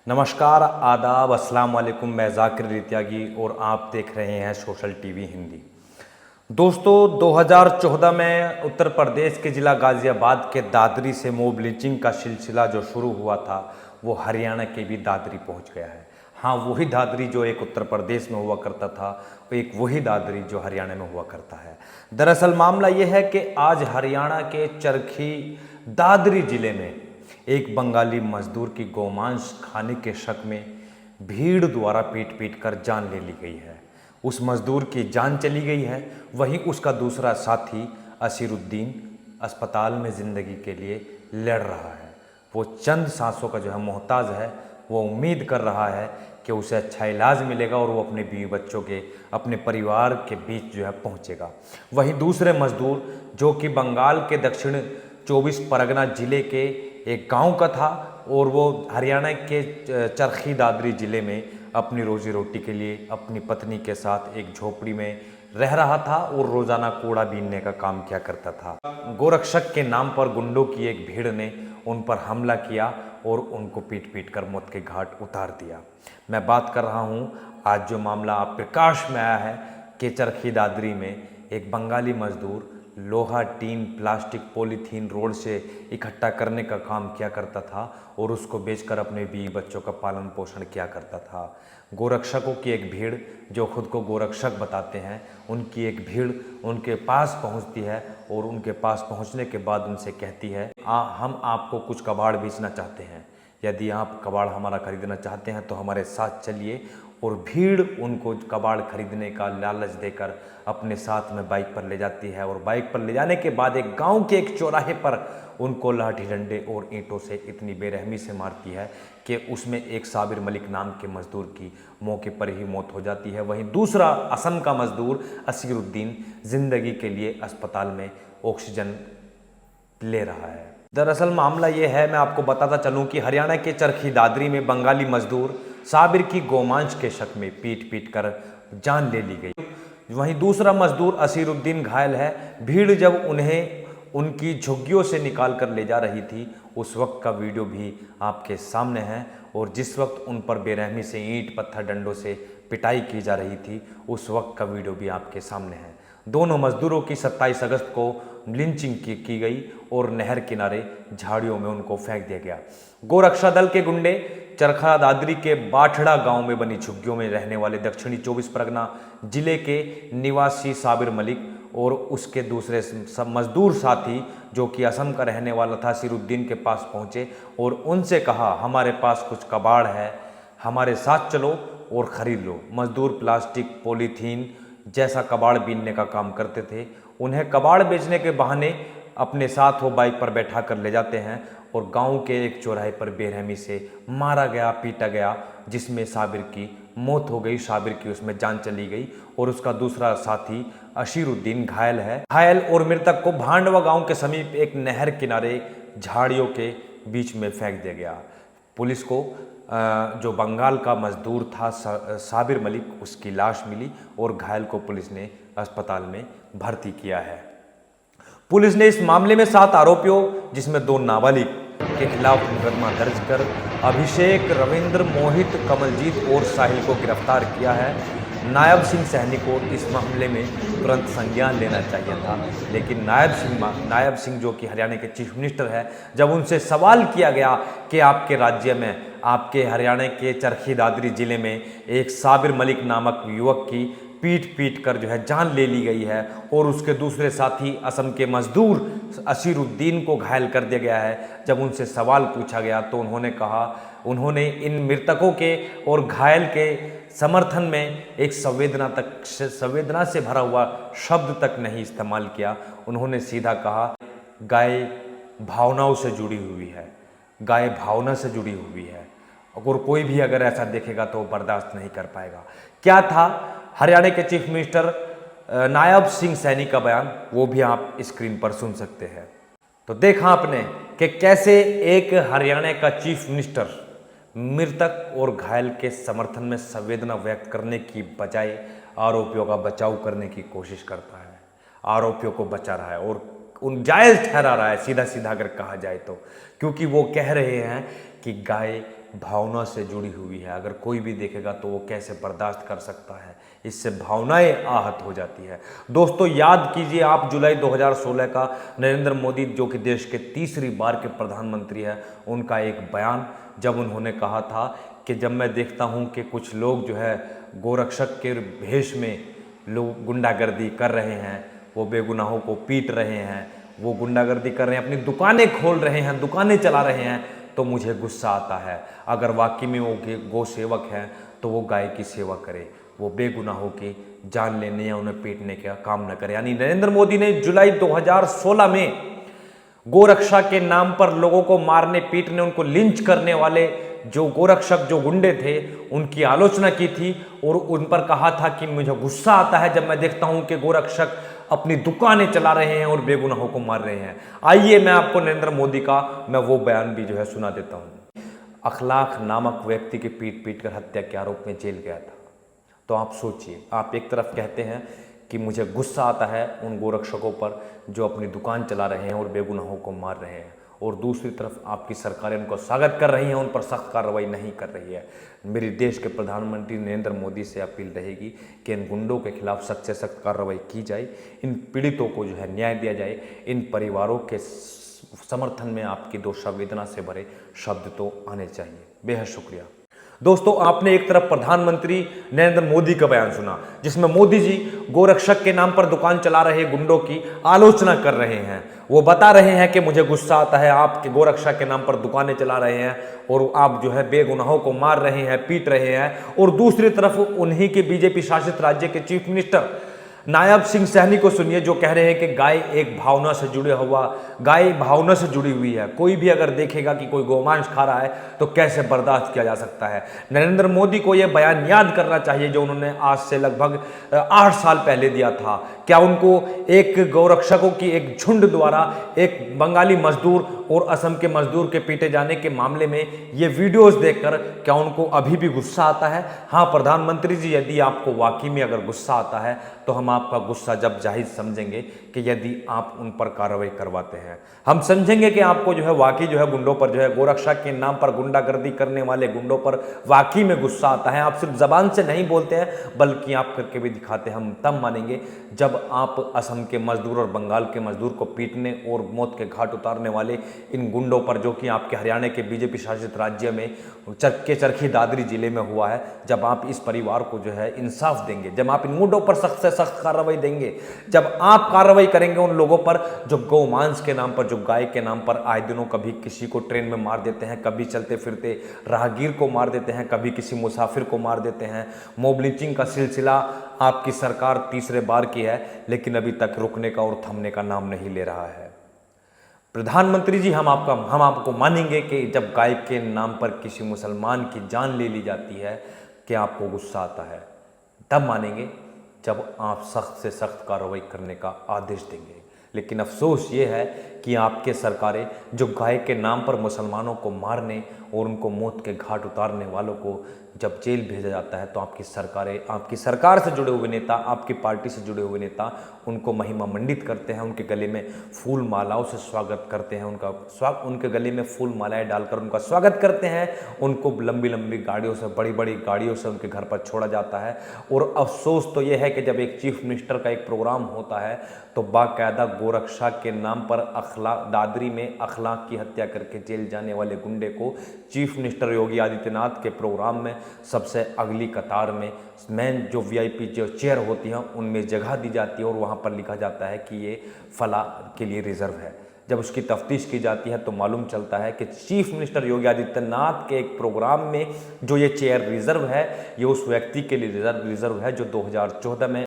नमस्कार, आदाब, अस्सलाम वालेकुम। मैं ज़ाकिर रित्यागी और आप देख रहे हैं सोशल टीवी हिंदी। दोस्तों, 2014 में उत्तर प्रदेश के ज़िला गाज़ियाबाद के दादरी से मॉब लिंचिंग का सिलसिला जो शुरू हुआ था वो हरियाणा के भी दादरी पहुंच गया है। हाँ, वही दादरी जो एक उत्तर प्रदेश में हुआ करता था, वो एक वही दादरी जो हरियाणा में हुआ करता है। दरअसल मामला ये है कि आज हरियाणा के चरखी दादरी ज़िले में एक बंगाली मजदूर की गोमांस खाने के शक में भीड़ द्वारा पीट पीट कर जान ले ली गई है। उस मजदूर की जान चली गई है, वहीं उसका दूसरा साथी असीरुद्दीन अस्पताल में ज़िंदगी के लिए लड़ रहा है। वो चंद सांसों का जो है मोहताज है। वो उम्मीद कर रहा है कि उसे अच्छा इलाज मिलेगा और वो अपने बीवी बच्चों के, अपने परिवार के बीच जो है पहुंचेगा। वहीं दूसरे मजदूर जो कि बंगाल के दक्षिण 24 परगना जिले के एक गांव का था और वो हरियाणा के चरखी दादरी ज़िले में अपनी रोजी रोटी के लिए अपनी पत्नी के साथ एक झोपड़ी में रह रहा था और रोज़ाना कूड़ा बीनने का काम किया करता था। गोरक्षक के नाम पर गुंडों की एक भीड़ ने उन पर हमला किया और उनको पीट पीट कर मौत के घाट उतार दिया। मैं बात कर रहा हूँ आज जो मामला आप प्रकाश में आया है कि चरखी दादरी में एक बंगाली मजदूर लोहा, टीन, प्लास्टिक, पॉलीथीन रोड से इकट्ठा करने का काम किया करता था और उसको बेचकर अपने बीवी बच्चों का पालन पोषण किया करता था। गोरक्षकों की एक भीड़ जो खुद को गोरक्षक बताते हैं, उनकी एक भीड़ उनके पास पहुंचती है और उनके पास पहुंचने के बाद उनसे कहती है, हम आपको कुछ कबाड़ बेचना चाहते हैं, यदि आप कबाड़ हमारा खरीदना चाहते हैं तो हमारे साथ चलिए। और भीड़ उनको कबाड़ खरीदने का लालच देकर अपने साथ में बाइक पर ले जाती है और बाइक पर ले जाने के बाद एक गांव के एक चौराहे पर उनको लाठी डंडे और ईंटों से इतनी बेरहमी से मारती है कि उसमें एक साबिर मलिक नाम के मजदूर की मौके पर ही मौत हो जाती है। वहीं दूसरा असम का मजदूर असीरुद्दीन जिंदगी के लिए अस्पताल में ऑक्सीजन ले रहा है। दरअसल मामला ये है, मैं आपको बताता चलूं कि हरियाणा के चरखी दादरी में बंगाली मजदूर साबिर की गोमांस के शक में पीट पीट कर जान ले ली गई। वहीं दूसरा मजदूर असीरुद्दीन घायल है। भीड़ जब उन्हें उनकी झुग्गियों से निकाल कर ले जा रही थी, उस वक्त का वीडियो भी आपके सामने है और जिस वक्त उन पर बेरहमी से ईंट पत्थर डंडों से पिटाई की जा रही थी, उस वक्त का वीडियो भी आपके सामने है। दोनों मजदूरों की 27 अगस्त को लिंचिंग की गई और नहर किनारे झाड़ियों में उनको फेंक दिया गया। गोरक्षा दल के गुंडे चरखा दादरी के बाठड़ा गांव में बनी झुग्गियों में रहने वाले दक्षिणी 24 परगना जिले के निवासी साबिर मलिक और उसके दूसरे मजदूर साथी जो कि असम का रहने वाला था सिरुद्दीन के पास पहुंचे और उनसे कहा, हमारे पास कुछ कबाड़ है, हमारे साथ चलो और ख़रीद लो। मजदूर प्लास्टिक, पॉलीथीन जैसा कबाड़ बीनने का काम करते थे। उन्हें कबाड़ बेचने के बहाने अपने साथ वो बाइक पर बैठा कर ले जाते हैं और गांव के एक चौराहे पर बेरहमी से मारा गया, पीटा गया, जिसमें साबिर की मौत हो गई। साबिर की उसमें जान चली गई और उसका दूसरा साथी अशीरुद्दीन घायल है। घायल और मृतक को भांडवा गांव के समीप एक नहर किनारे झाड़ियों के बीच में फेंक दिया गया। पुलिस को जो बंगाल का मजदूर था साबिर मलिक, उसकी लाश मिली और घायल को पुलिस ने अस्पताल में भर्ती किया है। पुलिस ने इस मामले में 7 आरोपियों जिसमें 2 नाबालिग के खिलाफ मुकदमा दर्ज कर अभिषेक, रविंद्र, मोहित, कमलजीत और साहिल को गिरफ्तार किया है। नायब सिंह सैनी को इस मामले में तुरंत संज्ञान लेना चाहिए था, लेकिन नायब सिंह जो कि हरियाणा के चीफ मिनिस्टर है, जब उनसे सवाल किया गया कि आपके राज्य में, आपके हरियाणा के चरखी दादरी जिले में एक साबिर मलिक नामक युवक की पीट पीट कर जो है जान ले ली गई है और उसके दूसरे साथी असम के मजदूर असीरुद्दीन को घायल कर दिया गया है, जब उनसे सवाल पूछा गया तो उन्होंने कहा, उन्होंने इन मृतकों के और घायल के समर्थन में एक संवेदना से भरा हुआ शब्द तक नहीं इस्तेमाल किया। उन्होंने सीधा कहा, गाय भावनाओं से जुड़ी हुई है, गाय भावना से जुड़ी हुई है और कोई भी अगर ऐसा देखेगा तो बर्दाश्त नहीं कर पाएगा। क्या था हरियाणा के चीफ मिनिस्टर नायब सिंह सैनी का बयान, वो भी आप स्क्रीन पर सुन सकते हैं। तो देखा आपने कि कैसे एक हरियाणा का चीफ मिनिस्टर मृतक और घायल के समर्थन में संवेदना व्यक्त करने की बजाय आरोपियों का बचाव करने की कोशिश करता है, आरोपियों को बचा रहा है और उन जायज़ ठहरा रहा है, सीधा सीधा अगर कहा जाए तो, क्योंकि वो कह रहे हैं कि गाय भावना से जुड़ी हुई है। अगर कोई भी देखेगा तो वो कैसे बर्दाश्त कर सकता है, इससे भावनाएं आहत हो जाती है। दोस्तों याद कीजिए आप जुलाई 2016 का नरेंद्र मोदी जो कि देश के तीसरी बार के प्रधानमंत्री है, उनका एक बयान, जब उन्होंने कहा था कि जब मैं देखता हूं कि कुछ लोग जो है गोरक्षक के भेष में लोग गुंडागर्दी कर रहे हैं, वो बेगुनाहों को पीट रहे हैं, वो गुंडागर्दी कर रहे हैं, अपनी दुकानें खोल रहे हैं, दुकानें चला रहे हैं, तो मुझे गुस्सा आता है। अगर वाकई में वो गौ सेवक हैं तो वो गाय की सेवा करे, वो बेगुनाहों की जान लेने या उन्हें पीटने का काम न करे। यानी नरेंद्र मोदी ने जुलाई 2016 में गोरक्षा के नाम पर लोगों को मारने पीटने, उनको लिंच करने वाले जो गोरक्षक जो गुंडे थे उनकी आलोचना की थी और उन पर कहा था कि मुझे गुस्सा आता है जब मैं देखता हूं कि गोरक्षक अपनी दुकानें चला रहे हैं और बेगुनाहों को मार रहे हैं। आइए मैं आपको नरेंद्र मोदी का मैं वो बयान भी जो है सुना देता हूं। अखलाक नामक व्यक्ति की पीट पीट कर हत्या के आरोप में जेल गया था। तो आप सोचिए, आप एक तरफ कहते हैं कि मुझे गुस्सा आता है उन गोरक्षकों पर जो अपनी दुकान चला रहे हैं और बेगुनाहों को मार रहे हैं, और दूसरी तरफ आपकी सरकारें उनको स्वागत कर रही हैं, उन पर सख्त कार्रवाई नहीं कर रही है। मेरी देश के प्रधानमंत्री नरेंद्र मोदी से अपील रहेगी कि इन गुंडों के खिलाफ सख्त से सख्त कार्रवाई की जाए, इन पीड़ितों को जो है न्याय दिया जाए। इन परिवारों के समर्थन में आपकी दो संवेदना से भरे शब्द तो आने चाहिए। बेहद शुक्रिया। दोस्तों आपने एक तरफ प्रधानमंत्री नरेंद्र मोदी का बयान सुना जिसमें मोदी जी गोरक्षक के नाम पर दुकान चला रहे गुंडों की आलोचना कर रहे हैं। वो बता रहे हैं कि मुझे गुस्सा आता है, आपके गोरक्षा के नाम पर दुकानें चला रहे हैं और आप जो है बेगुनाहों को मार रहे हैं, पीट रहे हैं। और दूसरी तरफ उन्हीं के बीजेपी शासित राज्य के चीफ मिनिस्टर नायब सिंह सैनी को सुनिए जो कह रहे हैं कि गाय एक भावना से जुड़े हुआ, गाय भावना से जुड़ी हुई है। कोई भी अगर देखेगा कि कोई गोमांस खा रहा है तो कैसे बर्दाश्त किया जा सकता है। नरेंद्र मोदी को यह बयान याद करना चाहिए जो उन्होंने आज से लगभग 8 साल पहले दिया था। क्या उनको एक गौरक्षकों की एक झुंड द्वारा एक बंगाली मजदूर और असम के मजदूर के पीटे जाने के मामले में ये वीडियोस देखकर क्या उनको अभी भी गुस्सा आता है? हाँ प्रधानमंत्री जी, यदि आपको वाकई में अगर गुस्सा आता है तो हम आपका गुस्सा जब जाहिर समझेंगे कि यदि आप उन पर कार्रवाई करवाते हैं। हम समझेंगे कि आपको जो है वाकई जो है गुंडों पर जो है गोरक्षा के नाम पर गुंडागर्दी करने वाले गुंडों पर वाकई में गुस्सा आता है। आप सिर्फ जबान से नहीं बोलते हैं बल्कि आप करके भी दिखाते हैं। हम तब मानेंगे जब आप असम के मजदूर और बंगाल के मजदूर को पीटने और मौत के घाट उतारने वाले इन गुंडों पर, जो कि आपके हरियाणा के बीजेपी शासित राज्य में चरखी दादरी जिले में हुआ है, जब आप इस परिवार को जो है इंसाफ देंगे, जब आप इन गुंडों पर सख्त से सख्त कार्रवाई देंगे, जब आप कार्रवाई करेंगे उन लोगों पर जो गौमांस के नाम पर, जो गाय के नाम पर आए दिनों कभी किसी को ट्रेन में मार देते हैं, कभी चलते फिरते राहगीर को मार देते हैं, कभी किसी मुसाफिर को मार देते हैं। मॉब लिंचिंग का सिलसिला आपकी सरकार तीसरे बार की है लेकिन अभी तक रुकने का और थमने का नाम नहीं ले रहा है। प्रधानमंत्री जी, हम आपको मानेंगे कि जब गाय के नाम पर किसी मुसलमान की जान ले ली जाती है कि आपको गुस्सा आता है, तब मानेंगे जब आप सख्त से सख्त कार्रवाई करने का आदेश देंगे। लेकिन अफसोस ये है कि आपके सरकारें जो गाय के नाम पर मुसलमानों को मारने और उनको मौत के घाट उतारने वालों को जब जेल भेजा जाता है तो आपकी सरकारें, आपकी सरकार से जुड़े हुए नेता, आपकी पार्टी से जुड़े हुए नेता उनको महिमा मंडित करते हैं, उनके गले में फूल मालाओं से स्वागत करते हैं, उनके गले में फूल मालाएं डालकर उनका स्वागत करते हैं, उनको लंबी लंबी गाड़ियों से, बड़ी बड़ी गाड़ियों से उनके घर पर छोड़ा जाता है। और अफसोस तो यह है कि जब एक चीफ मिनिस्टर का एक प्रोग्राम होता है तो बाकायदा गोरक्षा के नाम पर दादरी में अखलाक की हत्या करके जेल जाने वाले गुंडे को चीफ मिनिस्टर योगी आदित्यनाथ के प्रोग्राम में सबसे अगली कतार में मेन जो वीआईपी जो चेयर होती हैं उनमें जगह दी जाती है और वहाँ पर लिखा जाता है कि ये फला के लिए रिजर्व है। जब उसकी तफ्तीश की जाती है तो मालूम चलता है कि चीफ मिनिस्टर योगी आदित्यनाथ के एक प्रोग्राम में जो ये चेयर रिजर्व है, ये उस व्यक्ति के लिए रिजर्व है जो 2014 में